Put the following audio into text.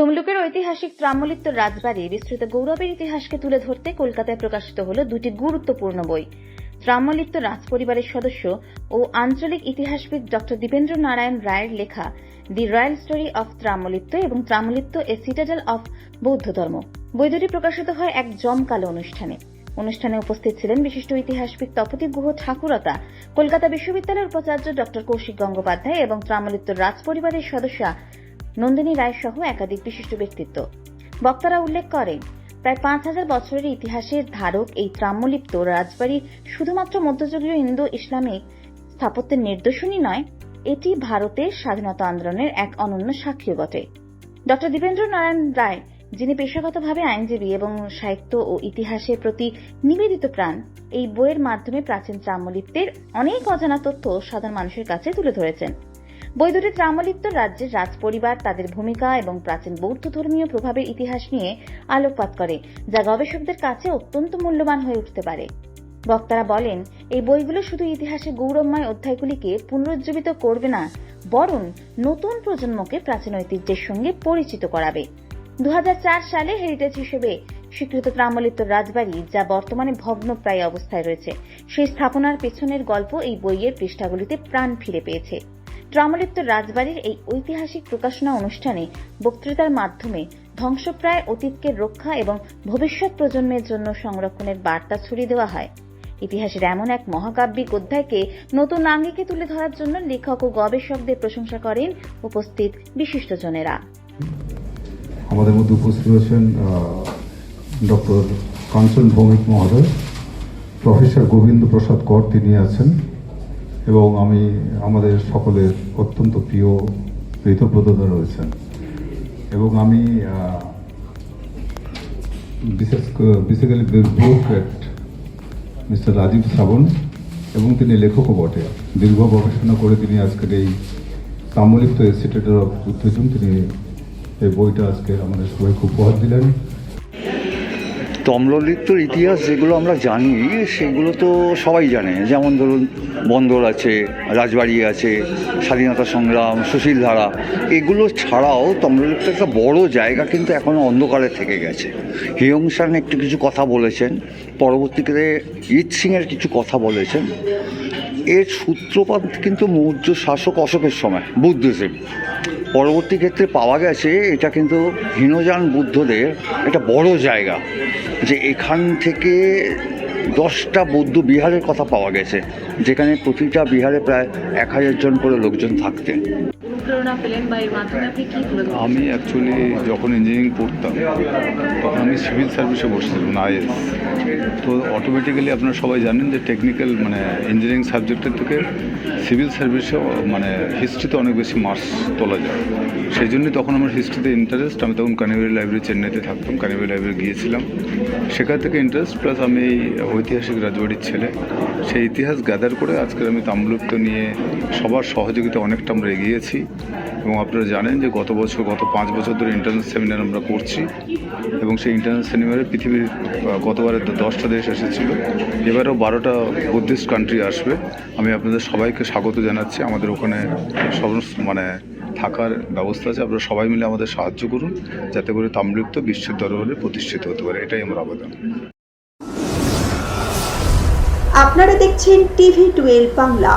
তমলুকের ঐতিহাসিক ত্রাম্বলিপ্ত রাজবাড়ি বিস্তৃত গৌরবের ইতিহাসকে তুলে ধরতে কলকাতায় প্রকাশিত হল দুটি গুরুত্বপূর্ণ বই। ত্রাম্বলিপ্ত রাজপরিবারের সদস্য ও আঞ্চলিক ইতিহাসবিদ ডক্টর দীপেন্দ্র নারায়ণ রায়ের লেখা দি রয়্যাল স্টোরি অফ ত্রাম্বলিপ্ত এবং ত্রাম্বলিপ্ত এ সিটাডেল অফ বৌদ্ধ ধর্ম। বই দুটি প্রকাশিত হয় এক জমকালো অনুষ্ঠানে উপস্থিত ছিলেন বিশিষ্ট ইতিহাসবিদ তপতি গুহ ঠাকুরতা, কলকাতা বিশ্ববিদ্যালয়ের উপাচার্য ডক্টর কৌশিক গঙ্গোপাধ্যায় এবং ত্রাম্বলিপ্ত রাজপরিবারের সদস্য নন্দিনী রায় সহ একাধিক বিশিষ্ট ব্যক্তিত্ব। বক্তারা উল্লেখ করেন, প্রায় ৫,০০০ বছরের ইতিহাসের ধারক এই ত্রাম্বলিপ্ত রাজবাড়ি শুধুমাত্র মধ্যযুগীয় ইন্দো ইসলামিক স্থাপত্যের নিদর্শনই নয়, এটি ভারতের স্বাধীনতা আন্দোলনের এক অনন্য সাক্ষীও বটে। ডক্টর দীপেন্দ্র নারায়ণ রায়, যিনি পেশাগতভাবে আইনজীবী এবং সাহিত্য ও ইতিহাসের প্রতি নিবেদিত প্রাণ, এই বইয়ের মাধ্যমে প্রাচীন ত্রাম্বলিপ্তের অনেক অজানা তথ্য সাধারণ মানুষের কাছে তুলে ধরেছেন। বই দুটি ত্রাম্বলিপ্ত রাজ্যের রাজপরিবার, তাদের ভূমিকা এবং প্রাচীন বৌদ্ধ ধর্মীয় প্রভাবের ইতিহাস নিয়ে আলোকপাত করে, যা গবেষকদের কাছে অত্যন্ত মূল্যবান হয়ে উঠতে পারে। বক্তারা বলেন, এই বইগুলো শুধু ইতিহাসের গৌরবময় অধ্যায়গুলিকে পুনরুজ্জীবিত করবে না, বরং নতুন প্রজন্মকে প্রাচীন ঐতিহ্যের সঙ্গে পরিচিত করাবে। ২০০৪ সালে হেরিটেজ হিসেবে স্বীকৃত ত্রাম্বলিপ্ত রাজবাড়ি, যা বর্তমানে ভগ্নপ্রায় অবস্থায় রয়েছে, সেই স্থাপনার পেছনের গল্প এই বইয়ের পৃষ্ঠাগুলিতে প্রাণ ফিরে পেয়েছে। ত্রাম্বলিপ্ত রাজবাড়ির এই ঐতিহাসিক প্রকাশনা অনুষ্ঠানে বক্তৃতার মাধ্যমে ধ্বংসপ্রায় অতীতকে রক্ষা এবং ভবিষ্যৎ প্রজন্মের জন্য সংরক্ষণের বার্তা ছড়িয়ে দেওয়া হয়। ইতিহাসের এমন এক মহাকাব্যিক অধ্যায়কে নতুন আঙ্গিকে তুলে ধরার জন্য লেখক ও গবেষকদের প্রশংসা করেন উপস্থিত বিশিষ্টজনেরা। আমাদের মধ্যে উপস্থিত রয়েছেন ডক্টর কাঞ্চন ভৌমিক মহোদয়, প্রফেসর গোবিন্দ প্রসাদ কর তিনি আছেন, এবং আমাদের সকলের অত্যন্ত প্রিয় ঋতব্রতদা রয়েছেন, এবং আমি বেসিক্যালি ব্যুরোক্র্যাট মিস্টার রাজীব শ্রাবণ, এবং তিনি লেখকও বটে। দীর্ঘ গবেষণা করে তিনি আজকের এই ত্রাম্বলিপ্ত এ সিটাডেল অফ বুদ্ধিজম, তিনি এই বইটা আজকে আমাদের সবাইকে উপহার দিলেন। ত্রাম্বলিপ্তর ইতিহাস যেগুলো আমরা জানি সেগুলো তো সবাই জানে, যেমন ধরুন বন্দর আছে, রাজবাড়ি আছে, স্বাধীনতা সংগ্রাম, সুশীলধারা, এগুলো ছাড়াও ত্রাম্বলিপ্ত একটা বড় জায়গা কিন্তু এখনও অন্ধকারে থেকে গেছে। হিয়ংসান একটু কিছু কথা বলেছেন, পরবর্তীকালে ইত সিংয়ের কিছু কথা বলেছেন। এর সূত্রপাত কিন্তু মৌর্য শাসক অশোকের সময় বুদ্ধিজম। পরবর্তী ক্ষেত্রে পাওয়া গেছে এটা কিন্তু হীনযান বুদ্ধদের একটা বড় জায়গা, যে এখান থেকে 10টা বৌদ্ধ বিহারের কথা পাওয়া গেছে, যেখানে প্রতিটা বিহারে প্রায় 1000 জন করে লোকজন থাকতেন। আমি অ্যাকচুয়ালি যখন ইঞ্জিনিয়ারিং পড়তাম তখন আমি সিভিল সার্ভিসে বসছিলাম, আইএস। তো অটোমেটিক্যালি আপনারা সবাই জানেন যে টেকনিক্যাল ইঞ্জিনিয়ারিং সাবজেক্টের থেকে সিভিল সার্ভিসে হিস্ট্রিতে অনেক বেশি মার্কস তোলা যায়। সেই জন্যই তখন আমার হিস্ট্রিতে ইন্টারেস্ট। আমি তখন কানিবাড়ি লাইব্রেরি, চেন্নাইতে থাকতাম, কানিবাড়ি লাইব্রেরি গিয়েছিলাম, সেখান থেকে ইন্টারেস্ট, প্লাস আমি এই ঐতিহাসিক রাজবাড়ির ছেলে। সেই ইতিহাস গ্যাদার করে আজকের আমি ত্রাম্বলিপ্ত নিয়ে সবার সহযোগিতা অনেকটা আমরা এগিয়েছি। এবং আপনারা জানেন যে গত 5 বছর ধরে ইন্টারন্যাশনাল সেমিনার আমরা করছি, এবং সেই ইন্টারন্যাশনাল সেমিনারে পৃথিবীর গতবারে 10টা দেশ এসেছিল, এবারেও 12টা বুদ্ধিস্ট কান্ট্রি আসবে। আমি আপনাদের সবাইকে স্বাগত জানাচ্ছি। আমাদের ওখানে থাকার ব্যবস্থা আছে, আপনারা সবাই মিলে আমাদের সাহায্য করুন, যাতে করে ত্রাম্বলিপ্ত বিশ্বের দরবারে প্রতিষ্ঠিত হতে পারে, এটাই আমার আবেদন। আপনারা দেখছেন TV12 বাংলা।